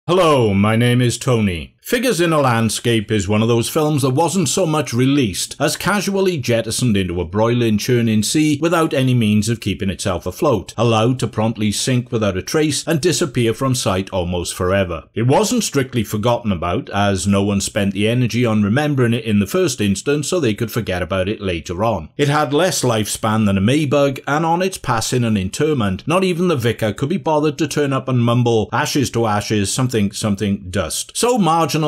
Hello, my name is Tony. Figures in a Landscape is one of those films that wasn't so much released as casually jettisoned into a broiling churning sea without any means of keeping itself afloat, allowed to promptly sink without a trace and disappear from sight almost forever. It wasn't strictly forgotten about, as no one spent the energy on remembering it in the first instance so they could forget about it later on. It had less lifespan than a Maybug, and on its passing and interment, not even the vicar could be bothered to turn up and mumble, "Ashes to ashes, something dust." So marginalized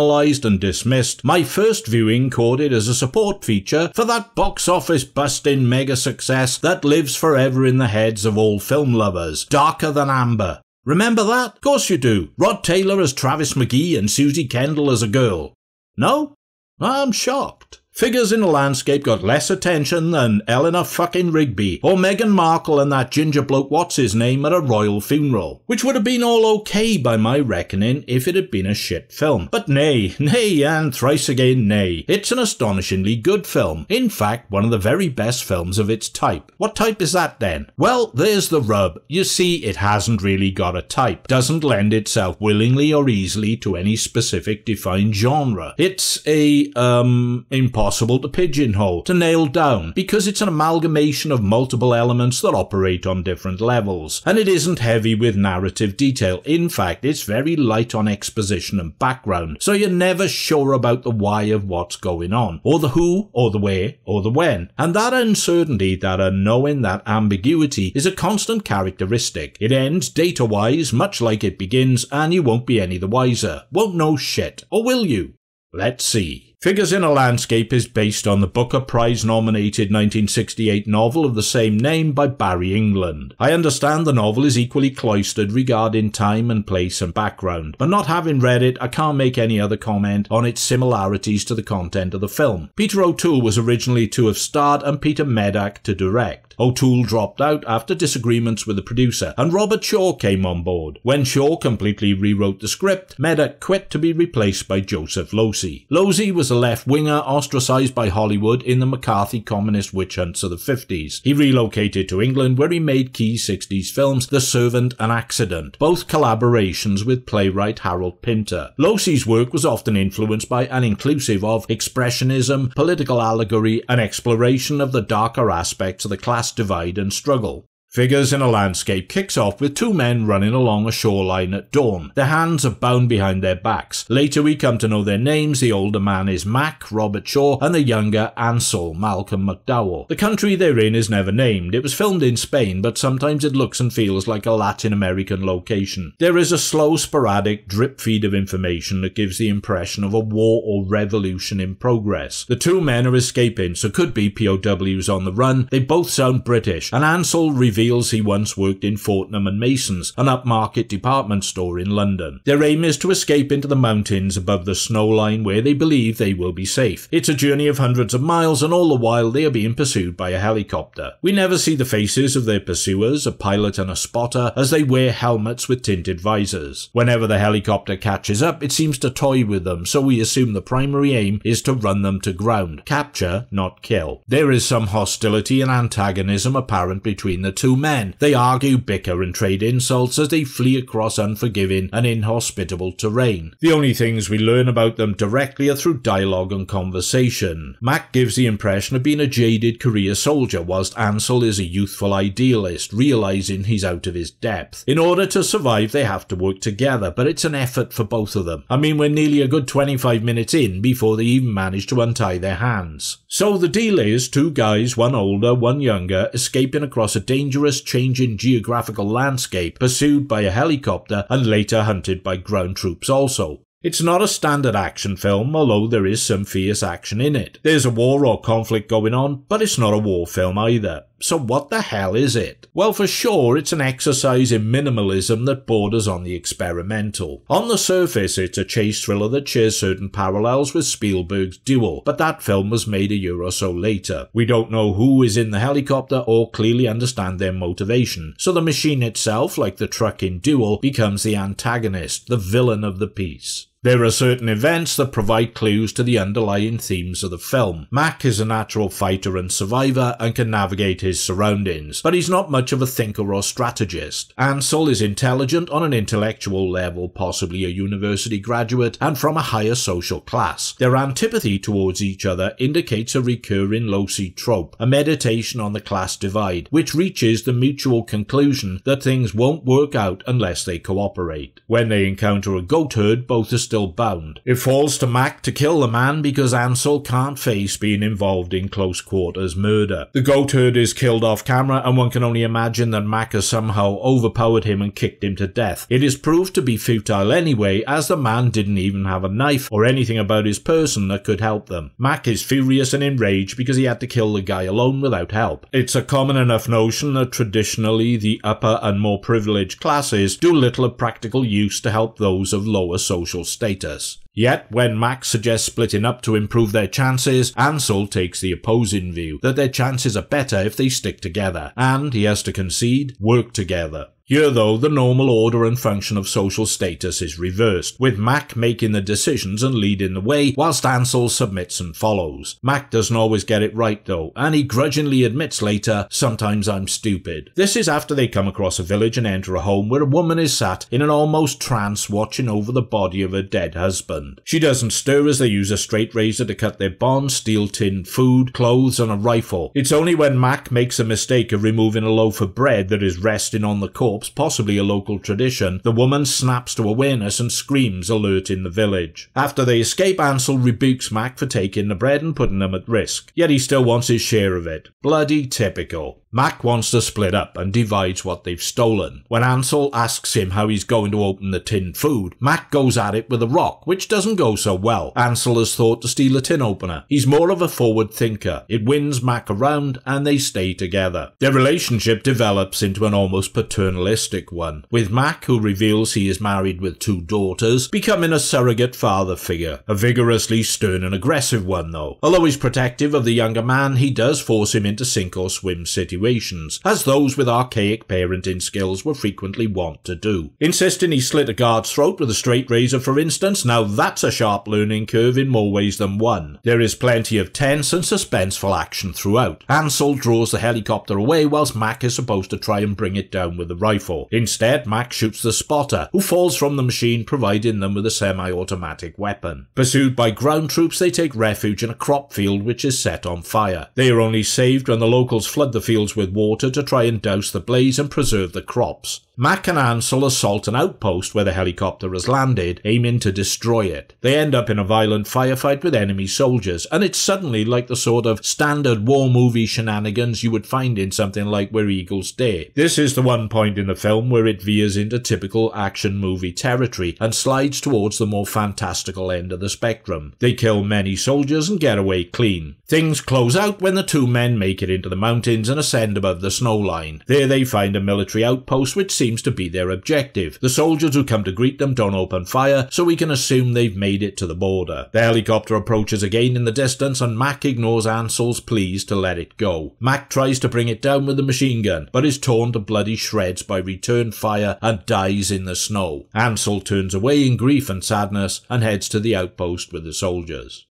and dismissed, my first viewing caught it as a support feature for that box office busting mega success that lives forever in the heads of all film lovers, Darker Than Amber. Remember that? Of course you do. Rod Taylor as Travis McGee and Susie Kendall as a girl. No? I'm shocked. Figures in a Landscape got less attention than Eleanor fucking Rigby or Meghan Markle and that ginger bloke what's his name at a royal funeral, which would have been all okay by my reckoning if it had been a shit film. But nay, and thrice again nay. It's an astonishingly good film. In fact, one of the very best films of its type. What type is that then? Well, there's the rub. You see, it hasn't really got a type. Doesn't lend itself willingly or easily to any specific defined genre. It's impossible to pigeonhole, to nail down, because it's an amalgamation of multiple elements that operate on different levels, and it isn't heavy with narrative detail. In fact, it's very light on exposition and background, so you're never sure about the why of what's going on, or the who, or the where, or the when, and that uncertainty, that unknowing, that ambiguity is a constant characteristic. It ends data-wise much like it begins, and you won't be any the wiser. Won't know shit. Or will you? Let's see. Figures in a Landscape is based on the Booker Prize-nominated 1968 novel of the same name by Barry England. I understand the novel is equally cloistered regarding time and place and background, but not having read it, I can't make any other comment on its similarities to the content of the film. Peter O'Toole was originally to have starred and Peter Medak to direct. O'Toole dropped out after disagreements with the producer, and Robert Shaw came on board. When Shaw completely rewrote the script, Medak quit to be replaced by Joseph Losey. Losey was a left-winger ostracised by Hollywood in the McCarthy communist witch hunts of the 50s. He relocated to England where he made key 60s films The Servant and Accident, both collaborations with playwright Harold Pinter. Losey's work was often influenced by and inclusive of expressionism, political allegory, and exploration of the darker aspects of the class divide and struggle. Figures in a Landscape kicks off with two men running along a shoreline at dawn. Their hands are bound behind their backs. Later we come to know their names. The older man is Mac, Robert Shaw, and the younger Ansel, Malcolm McDowell. The country they're in is never named. It was filmed in Spain, but sometimes it looks and feels like a Latin American location. There is a slow, sporadic drip feed of information that gives the impression of a war or revolution in progress. The two men are escaping, so could be POWs on the run. They both sound British, and Ansel reveals he once worked in Fortnum and Mason's, an upmarket department store in London. Their aim is to escape into the mountains above the snow line where they believe they will be safe. It's a journey of hundreds of miles, and all the while they are being pursued by a helicopter. We never see the faces of their pursuers, a pilot and a spotter, as they wear helmets with tinted visors. Whenever the helicopter catches up, it seems to toy with them, so we assume the primary aim is to run them to ground. Capture, not kill. There is some hostility and antagonism apparent between the two men. They argue, bicker and trade insults as they flee across unforgiving and inhospitable terrain. The only things we learn about them directly are through dialogue and conversation. Mac gives the impression of being a jaded career soldier, whilst Ansel is a youthful idealist, realising he's out of his depth. In order to survive they have to work together, but it's an effort for both of them. I mean, we're nearly a good 25 minutes in before they even manage to untie their hands. So the deal is two guys, one older, one younger, escaping across a dangerous changing geographical landscape, pursued by a helicopter and later hunted by ground troops also. It's not a standard action film, although there is some fierce action in it. There's a war or conflict going on, but it's not a war film either. So what the hell is it? Well, for sure, it's an exercise in minimalism that borders on the experimental. On the surface, it's a chase thriller that shares certain parallels with Spielberg's Duel, but that film was made a year or so later. We don't know who is in the helicopter or clearly understand their motivation, so the machine itself, like the truck in Duel, becomes the antagonist, the villain of the piece. There are certain events that provide clues to the underlying themes of the film. Mac is a natural fighter and survivor and can navigate his surroundings, but he's not much of a thinker or strategist. Ansel is intelligent on an intellectual level, possibly a university graduate, and from a higher social class. Their antipathy towards each other indicates a recurring Losey trope, a meditation on the class divide, which reaches the mutual conclusion that things won't work out unless they cooperate. When they encounter a goat herd, both are still bound. It falls to Mac to kill the man because Ansel can't face being involved in close quarters murder. The goat herd is killed off camera, and one can only imagine that Mac has somehow overpowered him and kicked him to death. It is proved to be futile anyway, as the man didn't even have a knife or anything about his person that could help them. Mac is furious and enraged because he had to kill the guy alone without help. It's a common enough notion that traditionally the upper and more privileged classes do little of practical use to help those of lower social status. Yet, when Mac suggests splitting up to improve their chances, Ansel takes the opposing view, that their chances are better if they stick together, and, he has to concede, work together. Here though, the normal order and function of social status is reversed, with Mac making the decisions and leading the way, whilst Ansel submits and follows. Mac doesn't always get it right though, and he grudgingly admits later, "Sometimes I'm stupid." This is after they come across a village and enter a home where a woman is sat in an almost trance watching over the body of her dead husband. She doesn't stir as they use a straight razor to cut their bonds, steal tinned food, clothes and a rifle. It's only when Mac makes a mistake of removing a loaf of bread that is resting on the corpse, possibly a local tradition, the woman snaps to awareness and screams, alerting the village. After they escape, Ansel rebukes Mac for taking the bread and putting them at risk, yet he still wants his share of it. Bloody typical. Mac wants to split up and divides what they've stolen. When Ansel asks him how he's going to open the tinned food, Mac goes at it with a rock, which doesn't go so well. Ansel has thought to steal a tin opener. He's more of a forward thinker. It wins Mac around and they stay together. Their relationship develops into an almost paternalistic one, with Mac, who reveals he is married with 2 daughters, becoming a surrogate father figure. A vigorously stern and aggressive one though. Although he's protective of the younger man, he does force him into sink or swim situations, as those with archaic parenting skills were frequently wont to do. Insisting he slit a guard's throat with a straight razor, for instance, now that's a sharp learning curve in more ways than one. There is plenty of tense and suspenseful action throughout. Ansel draws the helicopter away whilst Mac is supposed to try and bring it down with the rifle. Instead, Mac shoots the spotter, who falls from the machine, providing them with a semi-automatic weapon. Pursued by ground troops, they take refuge in a crop field which is set on fire. They are only saved when the locals flood the fields with water to try and douse the blaze and preserve the crops. Mac and Ansel assault an outpost where the helicopter has landed, aiming to destroy it. They end up in a violent firefight with enemy soldiers, and it's suddenly like the sort of standard war movie shenanigans you would find in something like Where Eagles Dare. This is the one point in the film where it veers into typical action movie territory and slides towards the more fantastical end of the spectrum. They kill many soldiers and get away clean. Things close out when the 2 men make it into the mountains and ascend above the snow line. There they find a military outpost which seems to be their objective. The soldiers who come to greet them don't open fire, so we can assume they've made it to the border. The helicopter approaches again in the distance and Mac ignores Ansel's pleas to let it go. Mac tries to bring it down with a machine gun, but is torn to bloody shreds by return fire and dies in the snow. Ansel turns away in grief and sadness and heads to the outpost with the soldiers.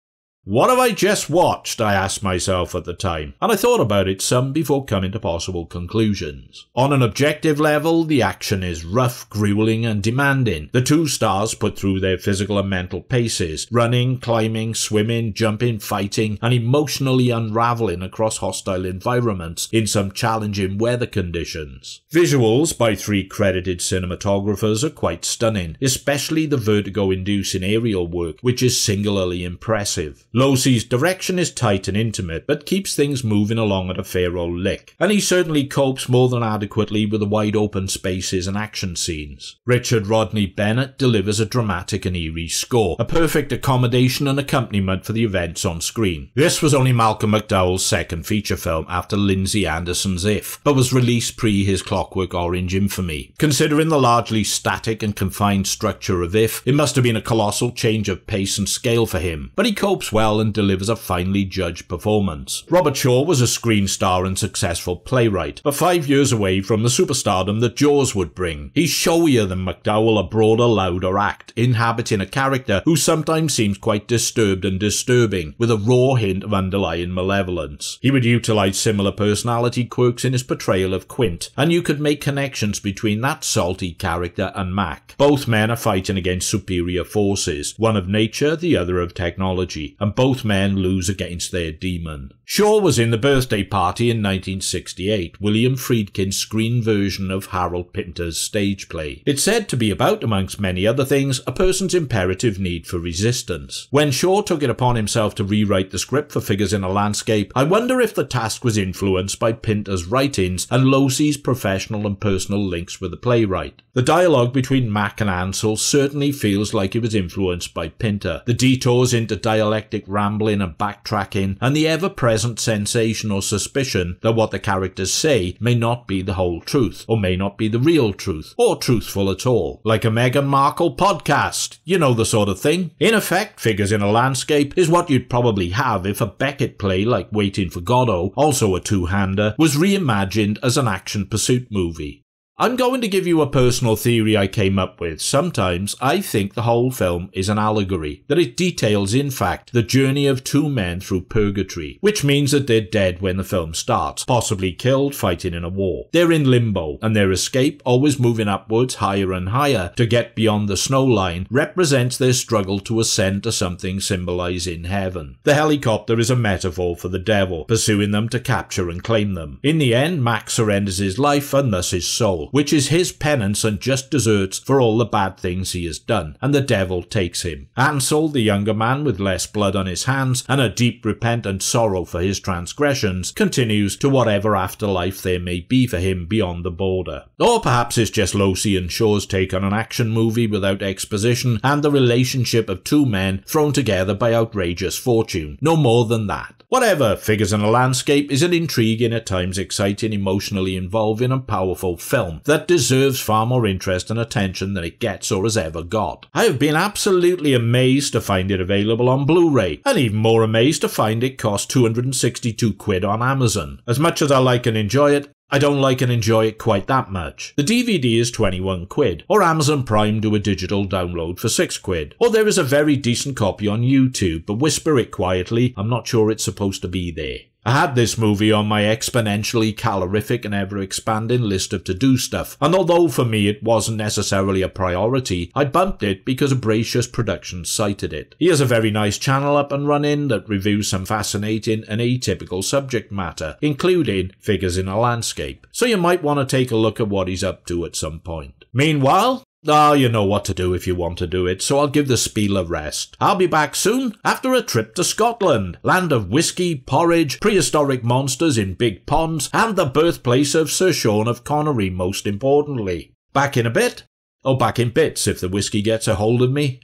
What have I just watched? I asked myself at the time, and I thought about it some before coming to possible conclusions. On an objective level, the action is rough, grueling and demanding. The 2 stars put through their physical and mental paces, running, climbing, swimming, jumping, fighting, and emotionally unravelling across hostile environments in some challenging weather conditions. Visuals by 3 credited cinematographers are quite stunning, especially the vertigo-inducing aerial work, which is singularly impressive. Losey's direction is tight and intimate, but keeps things moving along at a fair old lick, and he certainly copes more than adequately with the wide open spaces and action scenes. Richard Rodney Bennett delivers a dramatic and eerie score, a perfect accommodation and accompaniment for the events on screen. This was only Malcolm McDowell's second feature film after Lindsay Anderson's If, but was released pre his Clockwork Orange infamy. Considering the largely static and confined structure of If, it must have been a colossal change of pace and scale for him, but he copes well well and delivers a finely judged performance. Robert Shaw was a screen star and successful playwright, but 5 years away from the superstardom that Jaws would bring. He's showier than McDowell, a broader, louder act, inhabiting a character who sometimes seems quite disturbed and disturbing, with a raw hint of underlying malevolence. He would utilise similar personality quirks in his portrayal of Quint, and you could make connections between that salty character and Mac. Both men are fighting against superior forces, one of nature, the other of technology, and both men lose against their demon. Shaw was in The Birthday Party in 1968, William Friedkin's screen version of Harold Pinter's stage play. It's said to be about, amongst many other things, a person's imperative need for resistance. When Shaw took it upon himself to rewrite the script for Figures in a Landscape, I wonder if the task was influenced by Pinter's writings and Losey's professional and personal links with the playwright. The dialogue between Mac and Ansel certainly feels like it was influenced by Pinter. The detours into dialectic rambling and backtracking, and the ever-present sensation or suspicion that what the characters say may not be the whole truth, or may not be the real truth, or truthful at all. Like a Meghan Markle podcast, you know the sort of thing. In effect, Figures in a Landscape is what you'd probably have if a Beckett play like Waiting for Godot, also a two-hander, was reimagined as an action pursuit movie. I'm going to give you a personal theory I came up with. Sometimes I think the whole film is an allegory, that it details in fact the journey of two men through purgatory, which means that they're dead when the film starts, possibly killed fighting in a war. They're in limbo, and their escape, always moving upwards higher and higher to get beyond the snow line, represents their struggle to ascend to something symbolising heaven. The helicopter is a metaphor for the devil, pursuing them to capture and claim them. In the end, Max surrenders his life and thus his soul, which is his penance and just deserts for all the bad things he has done, and the devil takes him. Ansel, the younger man with less blood on his hands and a deep repentant sorrow for his transgressions, continues to whatever afterlife there may be for him beyond the border. Or perhaps it's just Losey and Shaw's take on an action movie without exposition and the relationship of two men thrown together by outrageous fortune. No more than that. Whatever, Figures in a Landscape is an intriguing, at times exciting, emotionally involving and powerful film that deserves far more interest and attention than it gets or has ever got. I have been absolutely amazed to find it available on Blu-ray, and even more amazed to find it cost 262 quid on Amazon. As much as I like and enjoy it, I don't like and enjoy it quite that much. The DVD is 21 quid, or Amazon Prime do a digital download for 6 quid, or there is a very decent copy on YouTube, but whisper it quietly, I'm not sure it's supposed to be there. I had this movie on my exponentially calorific and ever-expanding list of to-do stuff, and although for me it wasn't necessarily a priority, I bumped it because Abrasious Productions cited it. He has a very nice channel up and running that reviews some fascinating and atypical subject matter, including Figures in a Landscape, so you might want to take a look at what he's up to at some point. Meanwhile, you know what to do if you want to do it, so I'll give the spiel a rest. I'll be back soon after a trip to Scotland, land of whiskey, porridge, prehistoric monsters in big ponds, and the birthplace of Sir Sean of Connery most importantly. Back in a bit? Or back in bits if the whiskey gets a hold of me.